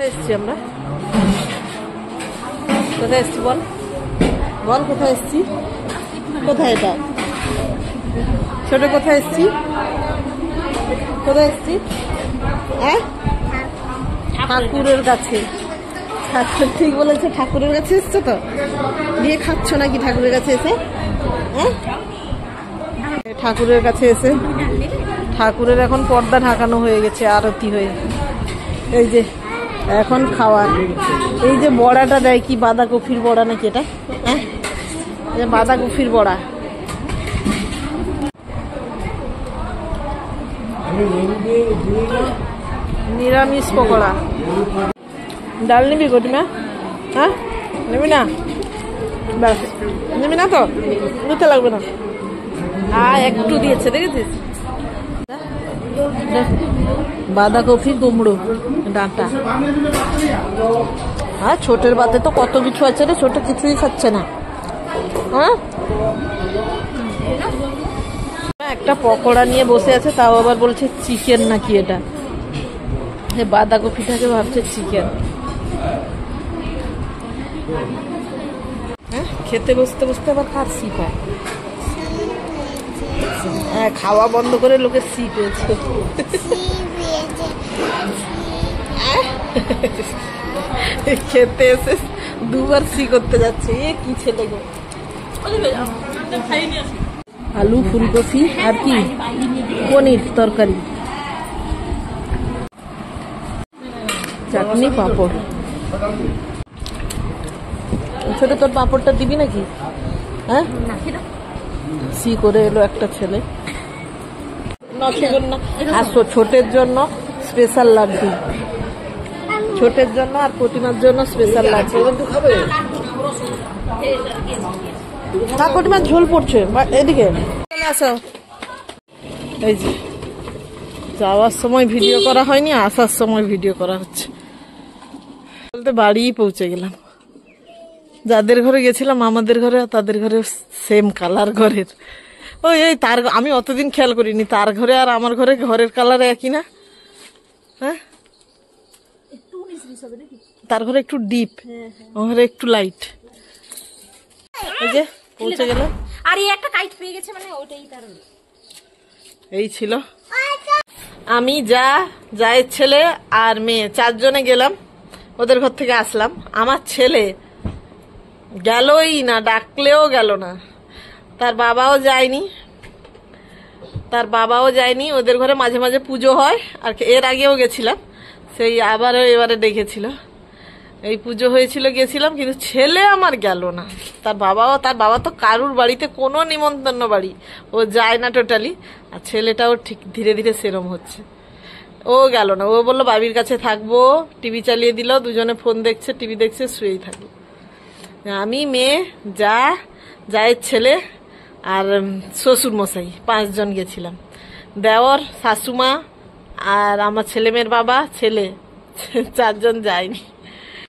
এসছি আমরা কোথায় এসছি বল বল কোথায় এসছি কোথায় এটা ছোট কোথায় এসছি হ্যাঁ ঠাকুরের কাছে ঠাকুর ঠিক বলেছে ঠাকুরের কাছে এসছো তো দিয়ে খাচ্ছ নাকি ঠাকুরের কাছে এসে হ্যাঁ ঠাকুরের কাছে এসে ঠাকুরের এখন পর্দা ঢাকানো হয়ে গেছে আরতি হয়ে এই যে এখন খাওয়ার এই যে বড়াটা দেয় কি বাঁধাকপির বড়া নাকি এটা হ্যাঁ বাঁধাকপির বড়া নিরামিষ পকোড়া ডাল নিবি গটিমা হ্যাঁ নিবি না ব্যাস নিবি না তো নিতে লাগবে না একটু দিয়েছে দেখেছিস বাঁধাকপি কুমড়ো ডাঁটা হ্যাঁ ছোটের বাদে তো কত কিছু আছে রে ছোট কিছুই খাচ্ছে না হ্যাঁ একটা পকোড়া নিয়ে বসে আছে তাও আবার বলছে চিকেন নাকি এটা বাঁধাকপিটাকে ভাবছে চিকেন হ্যাঁ খেতে বসতে বসতে আবার কার সি পায় হ্যাঁ খাওয়া বন্ধ করে লোকের সি পেয়েছে খেতে এসে দুবার সি করতে যাচ্ছে কি ছেলে গো আলু ফুলকপি আর কি পনির তরকারি চাটনি পাঁপড় ছোট তোর পাঁপড়টা দিবি নাকি হ্যাঁ সি করে এলো একটা ছেলে আর ছোটের জন্য স্পেশাল লাড্ডু ছোটের জন্য আর প্রতিমার জন্য স্পেশাল লাড্ডু প্রতিমার ঝোল পড়ছে এদিকে আসো এই যে যাওয়ার সময় ভিডিও করা হয়নি আসার সময় ভিডিও করা হচ্ছে বলতে বাড়িই পৌঁছে গেলাম যাদের ঘরে গেছিলাম আমাদের ঘরে তাদের ঘরে সেম কালার ঘরের এই তার আমি অতদিন খেয়াল করিনি তার ঘরে আর আমার ঘরে ঘরের কালার একই না হ্যাঁ তার ঘরে একটু ডিপ আমার ঘরে একটু লাইট এই যে পৌঁছে গেলাম আর এই একটা কাইট পেয়ে গেছে মানে ওটাই তার এই ছিল আমি যায়ের ছেলে আর মেয়ে চারজনে গেলাম ওদের ঘর থেকে আসলাম আমার ছেলে গেলই না ডাকলেও গেল না তার বাবাও যায়নি ওদের ঘরে মাঝে মাঝে পুজো হয় আর এর আগেও গেছিলাম সেই আবারও এবারে ডেকেছিল এই পুজো হয়েছিল গেছিলাম কিন্তু ছেলে আমার গেল না তার বাবা তো কারুর বাড়িতে কোনো নিমন্ত্রণ বাড়ি ও যায় না টোটালি আর ছেলেটাও ঠিক ধীরে ধীরে সেরম হচ্ছে ও গেল না ও বললো বাবির কাছে থাকবো টিভি চালিয়ে দিল দুজনে ফোন দেখছে টিভি দেখছে শুয়েই থাকবো আমি মেয়ে যায়ের ছেলে আর শ্বশুর মশাই 5 জন গেছিলাম দেওর শাশুমা আর আমার ছেলে মেয়ের বাবা ছেলে 4 জন যায়নি